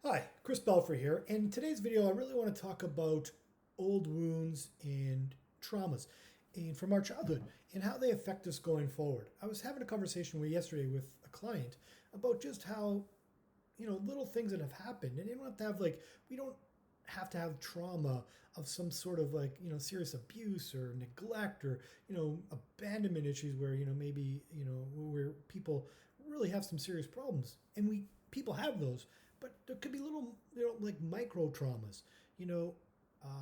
Hi, Chris Belfry here, and in today's video I really want to talk about old wounds and traumas and from our childhood and how they affect us going forward. I was having a conversation yesterday with a client about just how, little things that have happened, and you don't have to have we don't have to have trauma of some sort of serious abuse or neglect or abandonment issues where maybe where people really have some serious problems, and we people have those, but there could be little like micro traumas.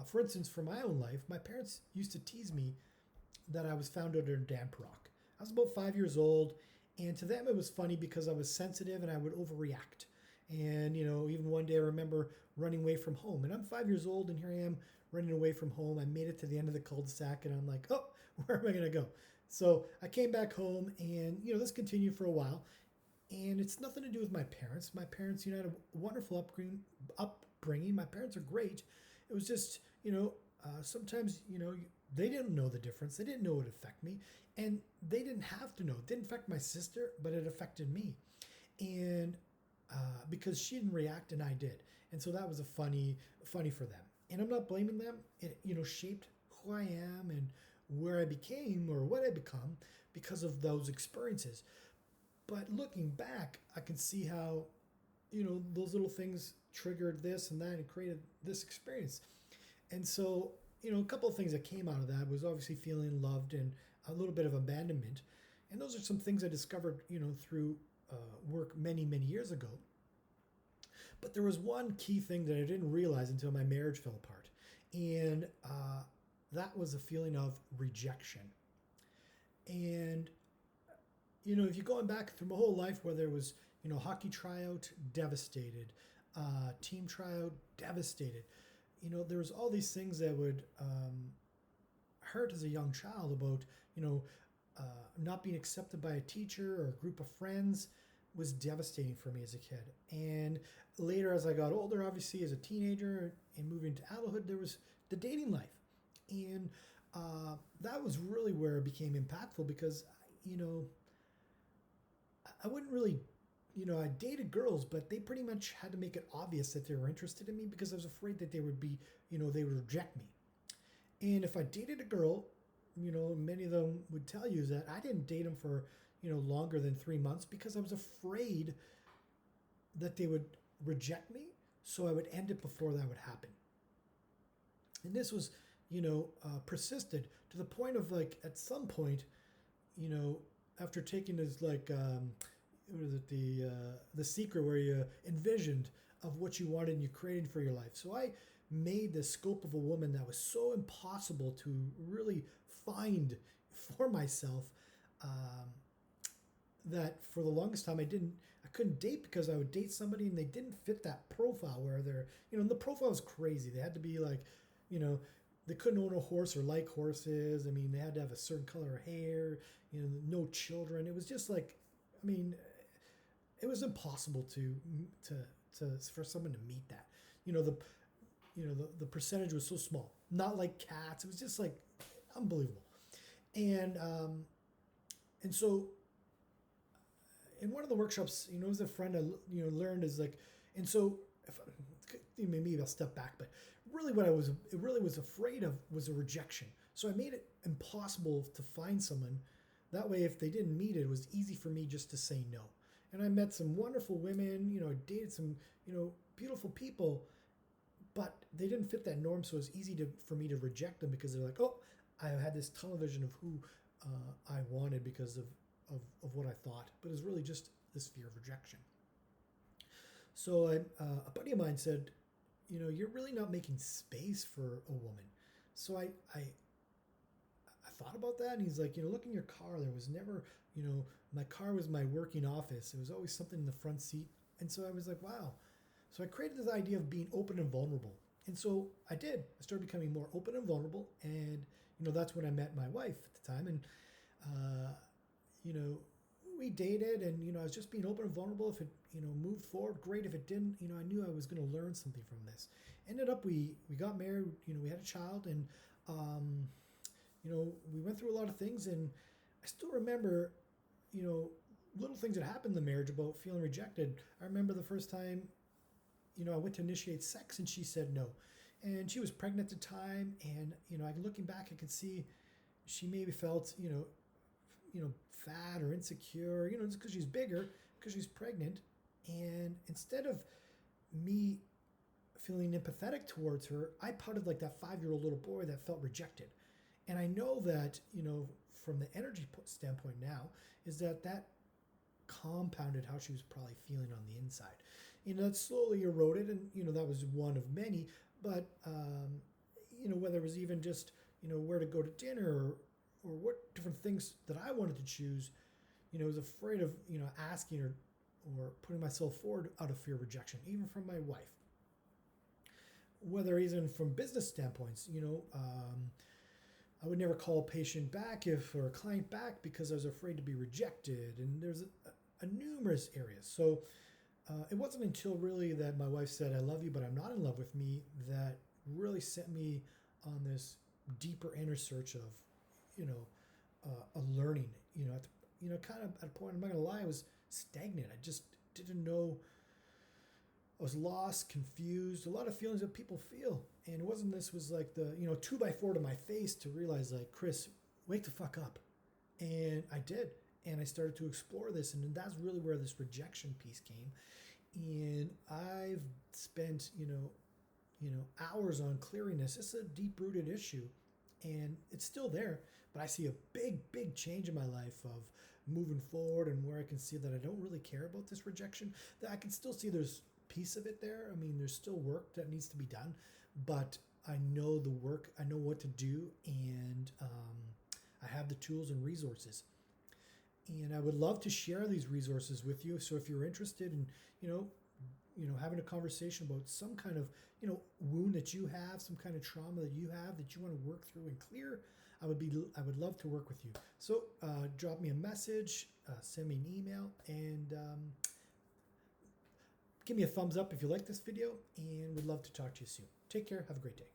For instance, for my own life, my parents used to tease me that I was found under a damp rock. I was about 5 years old, and to them it was funny because I was sensitive and I would overreact. And even one day I remember running away from home, and I'm 5 years old, and here I am running away from home. I made it to the end of the cul-de-sac, and I'm like, oh, where am I gonna go? So I came back home, and this continued for a while, and it's nothing to do with my parents. My parents, had a wonderful upbringing. My parents are great. It was just, sometimes, they didn't know the difference. They didn't know it would affect me, and they didn't have to know. It didn't affect my sister, but it affected me, and because she didn't react and I did, and so that was a funny for them. And I'm not blaming them. It shaped who I am and where I became or what I become because of those experiences. But looking back, I can see how, those little things triggered this and that and created this experience. And so, a couple of things that came out of that was obviously feeling loved and a little bit of abandonment. And those are some things I discovered, through work many, many years ago. But there was one key thing that I didn't realize until my marriage fell apart. And that was a feeling of rejection. And if you're going back through my whole life, whether it was, hockey tryout, devastated, team tryout, devastated, there was all these things that would hurt as a young child about, not being accepted by a teacher or a group of friends was devastating for me as a kid. And later, as I got older, obviously as a teenager and moving to adulthood, there was the dating life. And that was really where it became impactful because, I wouldn't really, I dated girls, but they pretty much had to make it obvious that they were interested in me because I was afraid that they would be, they would reject me. And if I dated a girl, many of them would tell you is that I didn't date them for, longer than 3 months because I was afraid that they would reject me. So I would end it before that would happen. And this was, persisted to the point of at some point, you know, after taking this what is it, the secret where you envisioned of what you wanted and you created for your life. So I made the scope of a woman that was so impossible to really find for myself, that for the longest time I couldn't date because I would date somebody and they didn't fit that profile where they're, and the profile was crazy. They had to be you know they couldn't own a horse or like horses. I mean, they had to have a certain color of hair, no children. It was just I mean, it was impossible to for someone to meet that. The percentage was so small. Not like cats. It was just unbelievable. And so in one of the workshops, as a friend, I learned is and so if maybe I'll step back, but really what it really was afraid of was a rejection. So I made it impossible to find someone. That way, if they didn't meet it, it was easy for me just to say no. And I met some wonderful women, I dated some, beautiful people, but they didn't fit that norm. So it was easy for me to reject them because they're like, oh, I had this tunnel vision of who I wanted because of what I thought. But it was really just this fear of rejection. So a buddy of mine said, you're really not making space for a woman. So I thought about that, and he's like, look in your car. There was never, my car was my working office. There was always something in the front seat. And so I was like, wow. So I created this idea of being open and vulnerable. And so I did. I started becoming more open and vulnerable. And, that's when I met my wife at the time. And, you know, we dated, and, I was just being open and vulnerable. If it, moved forward, great. If it didn't, I knew I was going to learn something from this. Ended up, we got married, we had a child, and, we went through a lot of things, and I still remember, little things that happened in the marriage about feeling rejected. I remember the first time, I went to initiate sex and she said no. And she was pregnant at the time. And, looking back, I could see she maybe felt, fat or insecure, just because she's bigger, because she's pregnant. And instead of me feeling empathetic towards her, I pouted like that 5-year-old little boy that felt rejected. And I know that, from the energy standpoint now, is that compounded how she was probably feeling on the inside. That slowly eroded, and, that was one of many. But, whether it was even just, where to go to dinner or what different things that I wanted to choose, I was afraid of, asking her or putting myself forward out of fear of rejection, even from my wife. Whether even from business standpoints, I would never call a patient back or a client back because I was afraid to be rejected. And there's a numerous areas. So it wasn't until really that my wife said, "I love you, but I'm not in love with me," that really sent me on this deeper inner search of, a learning, kind of at a point, I'm not going to lie, I was stagnant. I just didn't know. I was lost, confused, a lot of feelings that people feel. And it wasn't this was like the, 2x4 to my face to realize, like, Chris, wake the fuck up. And I did. And I started to explore this. And that's really where this rejection piece came. And I've spent, hours on clearing this. It's a deep-rooted issue. And it's still there. But I see a big, big change in my life of moving forward, and where I can see that I don't really care about this rejection. That I can still see there's piece of it there. I mean, there's still work that needs to be done, but I know the work, I know what to do, and I have the tools and resources. And I would love to share these resources with you. So if you're interested in, having a conversation about some kind of, wound that you have, some kind of trauma that you have that you want to work through and clear, I would love to work with you. So drop me a message, send me an email, and give me a thumbs up if you like this video, and would love to talk to you soon. Take care. Have a great day.